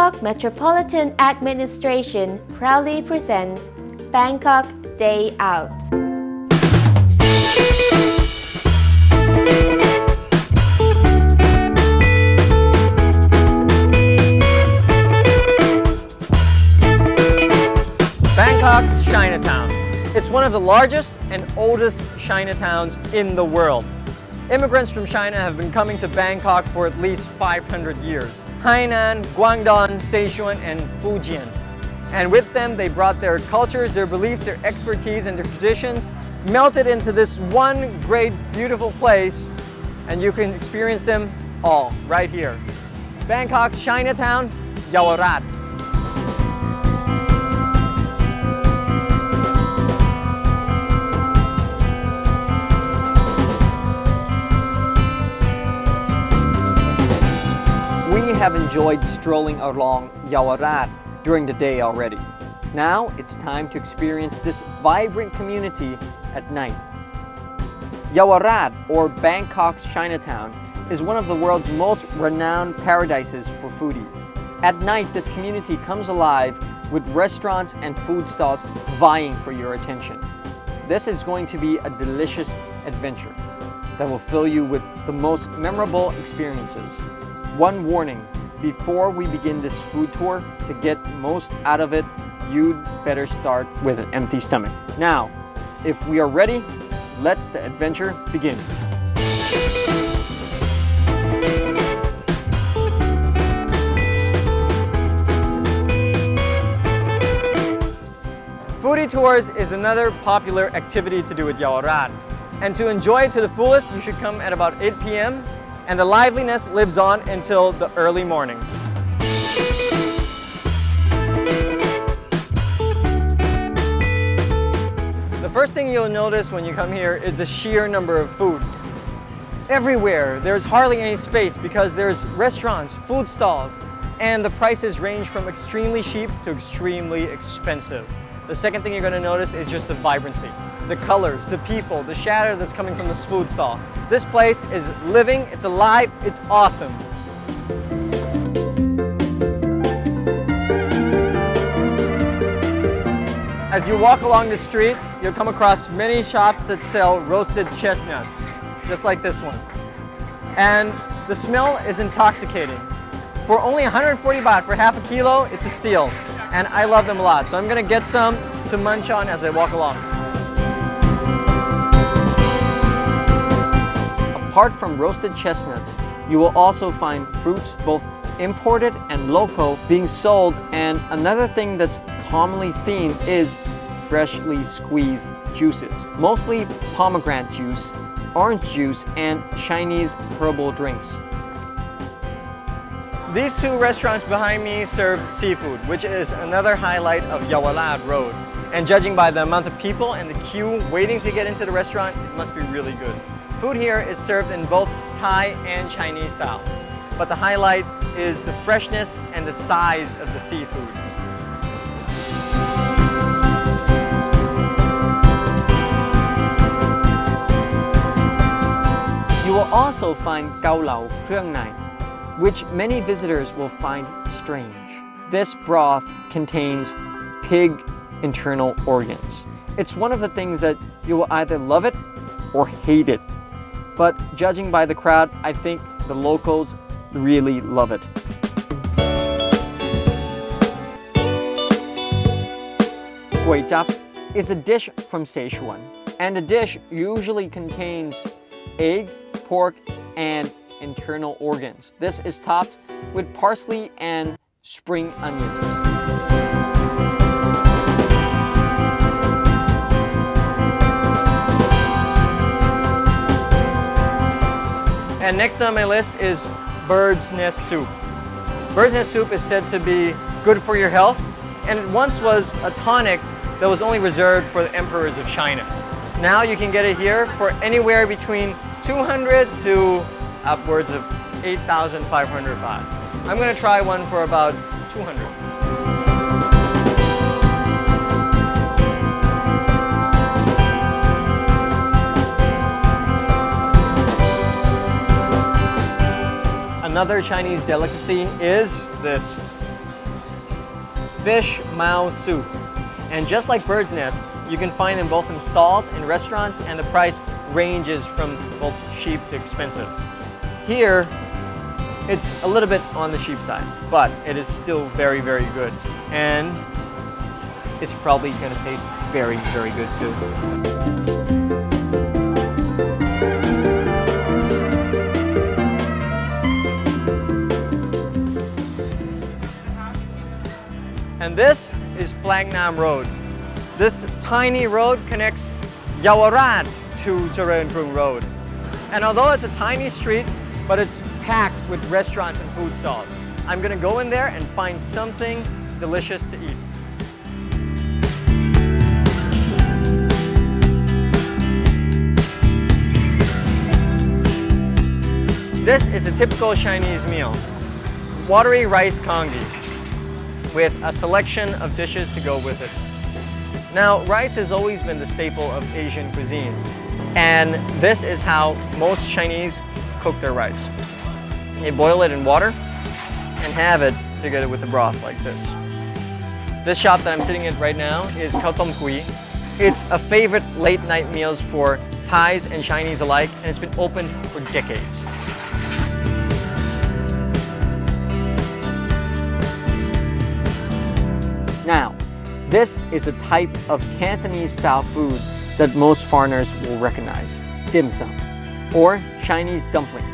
Bangkok Metropolitan Administration proudly presents Bangkok Day Out. Bangkok's Chinatown. It's one of the largest and oldest Chinatowns in the world. Immigrants from China have been coming to Bangkok for at least 500 years. Hainan, Guangdong, Sichuan, and Fujian. And with them, they brought their cultures, their beliefs, their expertise, and their traditions, melted into this one great, beautiful place, and you can experience them all right here. Bangkok's Chinatown, Yaowarat. We have enjoyed strolling along Yaowarat during the day already. Now it's time to experience this vibrant community at night. Yaowarat, or Bangkok's Chinatown, is one of the world's most renowned paradises for foodies. At night, this community comes alive with restaurants and food stalls vying for your attention. This is going to be a delicious adventure that will fill you with the most memorable experiences. One warning, before we begin this food tour, to get most out of it, you'd better start with an empty stomach. Now, if we are ready, let the adventure begin. Foodie tours is another popular activity to do at Yaowarat. And to enjoy it to the fullest, you should come at about 8 p.m. and the liveliness lives on until the early morning. The first thing you'll notice when you come here is the sheer number of food. Everywhere, there's hardly any space because there's restaurants, food stalls, and the prices range from extremely cheap to extremely expensive. The second thing you're going to notice is just the vibrancy. The colors, the people, the shadow that's coming from this food stall. This place is living, it's alive, it's awesome. As you walk along the street, you'll come across many shops that sell roasted chestnuts, just like this one. And the smell is intoxicating. For only 140 baht for half a kilo, it's a steal. And I love them a lot, so I'm gonna get some to munch on as I walk along. Apart from roasted chestnuts, you will also find fruits, both imported and local, being sold, and another thing that's commonly seen is freshly squeezed juices, mostly pomegranate juice, orange juice, and Chinese herbal drinks. These two restaurants behind me serve seafood, which is another highlight of Yaowarat Road. And judging by the amount of people and the queue waiting to get into the restaurant, it must be really good. Food here is served in both Thai and Chinese style, but the highlight is the freshness and the size of the seafood. You will also find Gao Lao Kreng Nai, which many visitors will find strange. This broth contains pig internal organs. It's one of the things that you will either love it or hate it. But judging by the crowd, I think the locals really love it. Gui Chap is a dish from Sichuan, and the dish usually contains egg, pork, and internal organs. This is topped with parsley and spring onions. And next on my list is bird's nest soup. Bird's nest soup is said to be good for your health, and it once was a tonic that was only reserved for the emperors of China. Now you can get it here for anywhere between 200 to upwards of 8,500 baht. I'm going to try one for about 200. Another Chinese delicacy is this fish mao soup. And just like bird's nest, you can find them both in stalls and restaurants, and the price ranges from both cheap to expensive. Here, it's a little bit on the cheap side, but it is still very, very good. And it's probably gonna taste very, very good too. And this is Plang Nam Road. This tiny road connects Yaowarat to Jalal Krung Road. And although it's a tiny street, but it's packed with restaurants and food stalls. I'm gonna go in there and find something delicious to eat. This is a typical Chinese meal. Watery rice congee with a selection of dishes to go with it. Now, rice has always been the staple of Asian cuisine, and this is how most Chinese cook their rice. They boil it in water and have it together with the broth like this. This shop that I'm sitting at right now is Khao Tom Kui. It's a favorite late night meals for Thais and Chinese alike, and it's been open for decades. Now, this is a type of Cantonese-style food that most foreigners will recognize, dim sum, or Chinese dumplings.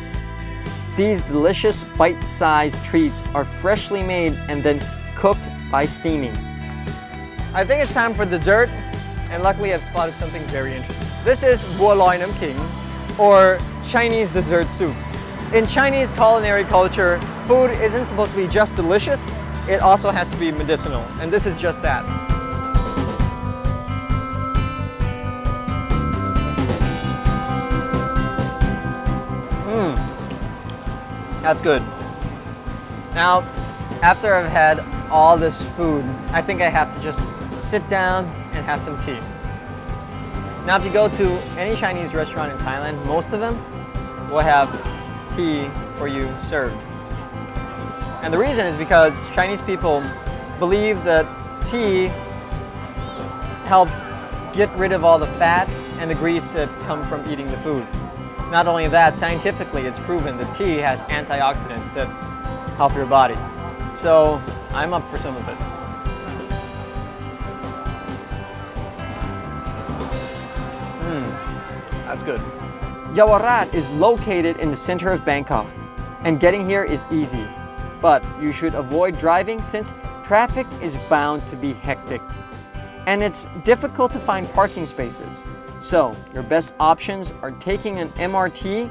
These delicious bite-sized treats are freshly made and then cooked by steaming. I think it's time for dessert, and luckily I've spotted something very interesting. This is Bo Loi Nam King, or Chinese dessert soup. In Chinese culinary culture, food isn't supposed to be just delicious, it also has to be medicinal, and this is just that. That's good. Now, after I've had all this food, I think I have to just sit down and have some tea. Now, if you go to any Chinese restaurant in Thailand, most of them will have tea for you served. And the reason is because Chinese people believe that tea helps get rid of all the fat and the grease that come from eating the food. Not only that, scientifically it's proven that tea has antioxidants that help your body. So I'm up for some of it. That's good. Yaowarat is located in the center of Bangkok, and getting here is easy. But you should avoid driving since traffic is bound to be hectic. And it's difficult to find parking spaces. So your best options are taking an MRT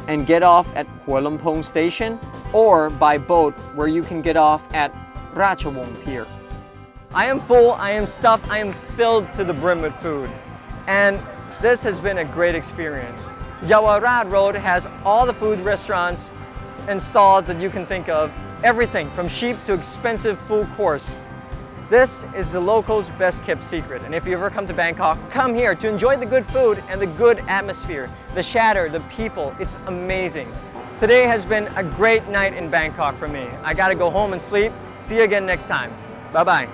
and get off at Hua Lamphong Station, or by boat where you can get off at Ratchawong Pier. I am full, I am stuffed, I am filled to the brim with food. And this has been a great experience. Yaowarat Road has all the food restaurants and stalls that you can think of. Everything from cheap to expensive full course. This is the locals' best kept secret, and if you ever come to Bangkok, come here to enjoy the good food and the good atmosphere, the chatter, the people. It's amazing. Today has been a great night in Bangkok for me. I gotta go home and sleep. See you again next time. Bye-bye.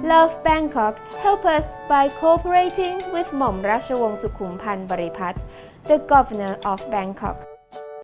Love Bangkok help us by cooperating with Hmom Ratchawong Sukhumpan Baripat, the Governor of Bangkok.